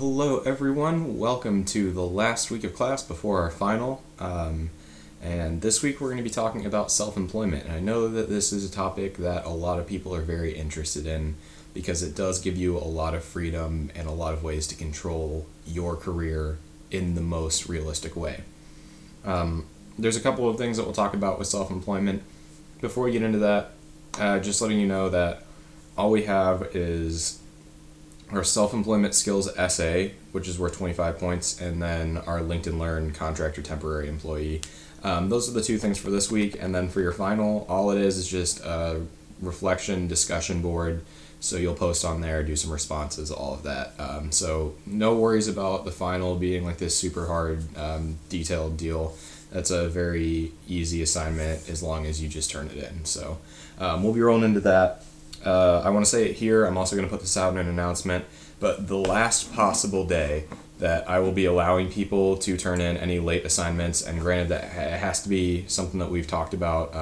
Hello, everyone. Welcome to the last week of class before our final. And this week we're going to be talking about self-employment. And I know that this is a topic that a lot of people are very interested in because it does give you a lot of freedom and a lot of ways to control your career in the most realistic way. There's a couple of things that we'll talk about with self-employment. Before we get into that, just letting you know that all we have is our self-employment skills essay, which is worth 25 points, and then our LinkedIn Learn contract or temporary employee. Those are the two things for this week, and then for your final, all it is just a reflection discussion board. So you'll post on there, do some responses, all of that. So no worries about the final being like this super hard, detailed deal. That's a very easy assignment as long as you just turn it in. So we'll be rolling into that. I want to say it here. I'm also going to put this out in an announcement. But the last possible day that I will be allowing people to turn in any late assignments, and granted that it has to be something that we've talked about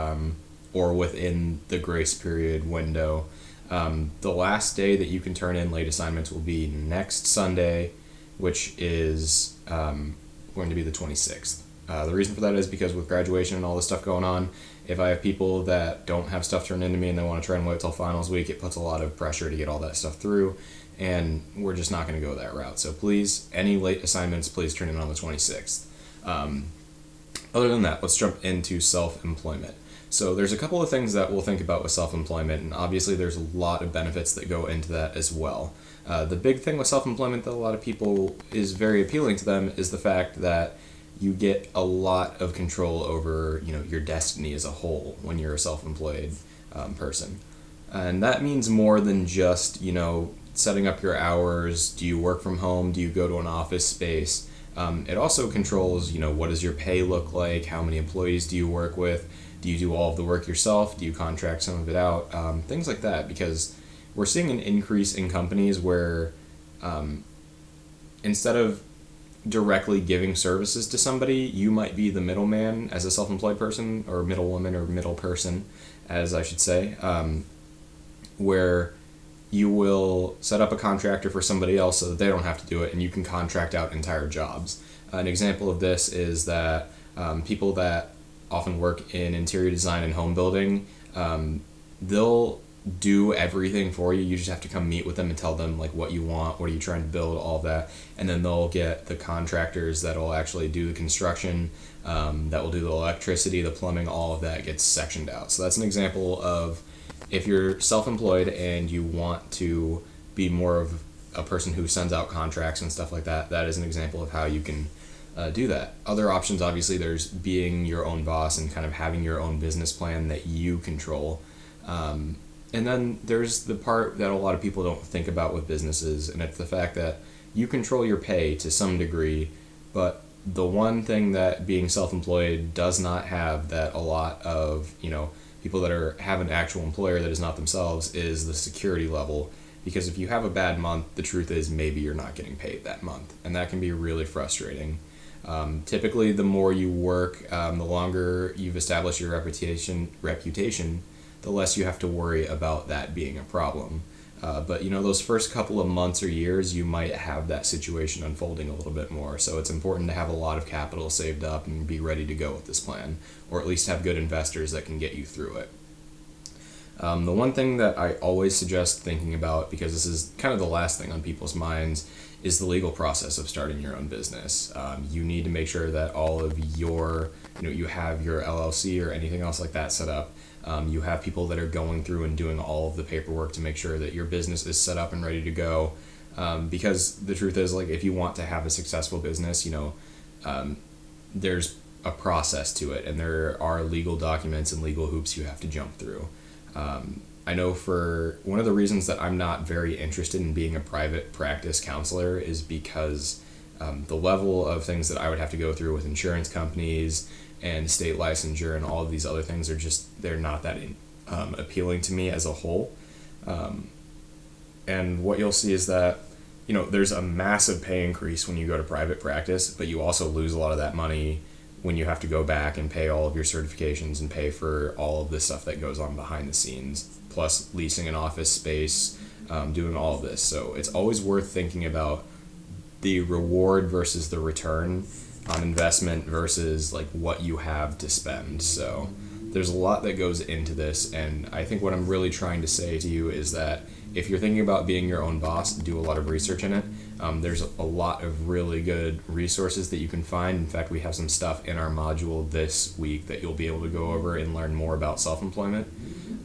or within the grace period window. The last day that you can turn in late assignments will be next Sunday, which is going to be the 26th. The reason for that is because with graduation and all this stuff going on, if I have people that don't have stuff turned into me and they want to try and wait till finals week, it puts a lot of pressure to get all that stuff through, and we're just not going to go that route. So please, any late assignments, please turn in on the 26th. Other than that, let's jump into self-employment. So there's a couple of things that we'll think about with self-employment, and obviously there's a lot of benefits that go into that as well. The big thing with self-employment that a lot of people is very appealing to them is the fact that you get a lot of control over, your destiny as a whole when you're a self-employed person. And that means more than just, setting up your hours. Do you work from home? Do you go to an office space? It also controls, what does your pay look like? How many employees do you work with? Do you do all of the work yourself? Do you contract some of it out? Things like that, because we're seeing an increase in companies where instead of directly giving services to somebody, you might be the middleman as a self-employed person, or middlewoman, or middle person, as I should say, where you will set up a contractor for somebody else so that they don't have to do it, and you can contract out entire jobs. An example of this is that people that often work in interior design and home building, they'll do everything for you. You just have to come meet with them and tell them what you want, what are you trying to build, all of that, and then they'll get the contractors that will actually do the construction, that will do the electricity, the plumbing, all of that gets sectioned out. So that's an example of, if you're self-employed and you want to be more of a person who sends out contracts and stuff like that, that is an example of how you can do that. Other options, obviously, there's being your own boss and kind of having your own business plan that you control. And then there's the part that a lot of people don't think about with businesses, and it's the fact that you control your pay to some degree, but the one thing that being self-employed does not have that a lot of, people that have an actual employer that is not themselves is the security level. Because if you have a bad month, the truth is maybe you're not getting paid that month, and that can be really frustrating. Typically, the more you work, the longer you've established your reputation, the less you have to worry about that being a problem. But those first couple of months or years, you might have that situation unfolding a little bit more. So it's important to have a lot of capital saved up and be ready to go with this plan, or at least have good investors that can get you through it. The one thing that I always suggest thinking about, because this is kind of the last thing on people's minds, is the legal process of starting your own business. You need to make sure that all of your, you have your LLC or anything else like that set up. You have people that are going through and doing all of the paperwork to make sure that your business is set up and ready to go. Because the truth is, if you want to have a successful business, there's a process to it, and there are legal documents and legal hoops you have to jump through. I know for one of the reasons that I'm not very interested in being a private practice counselor is because the level of things that I would have to go through with insurance companies and state licensure and all of these other things they're not that appealing to me as a whole. And what you'll see is that, there's a massive pay increase when you go to private practice, but you also lose a lot of that money when you have to go back and pay all of your certifications and pay for all of the stuff that goes on behind the scenes, plus leasing an office space, doing all of this. So it's always worth thinking about the reward versus the return on investment versus like what you have to spend. So there's a lot that goes into this, and I think what I'm really trying to say to you is that if you're thinking about being your own boss, do a lot of research in it. There's a lot of really good resources that you can find. In fact, we have some stuff in our module this week that you'll be able to go over and learn more about self-employment.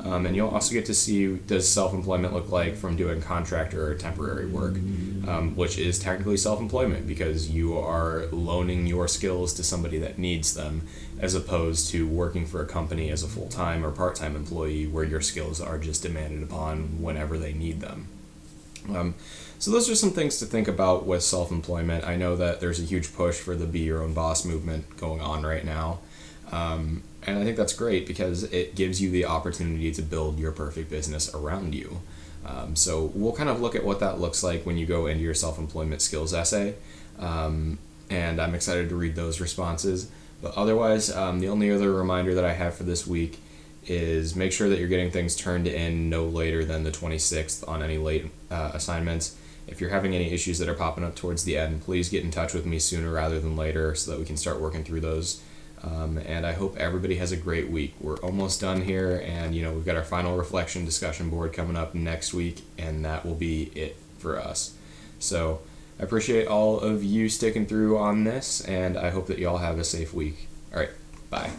And you'll also get to see, does self-employment look like from doing contractor or temporary work, which is technically self-employment because you are loaning your skills to somebody that needs them, as opposed to working for a company as a full-time or part-time employee where your skills are just demanded upon whenever they need them. So those are some things to think about with self-employment. I know that there's a huge push for the Be Your Own Boss movement going on right now. And I think that's great because it gives you the opportunity to build your perfect business around you. So we'll kind of look at what that looks like when you go into your self-employment skills essay. And I'm excited to read those responses. But otherwise, the only other reminder that I have for this week is make sure that you're getting things turned in no later than the 26th on any late assignments. If you're having any issues that are popping up towards the end, please get in touch with me sooner rather than later so that we can start working through those. And I hope everybody has a great week. We're almost done here, and we've got our final reflection discussion board coming up next week, and that will be it for us. So I appreciate all of you sticking through on this, and I hope that you all have a safe week. All right, bye.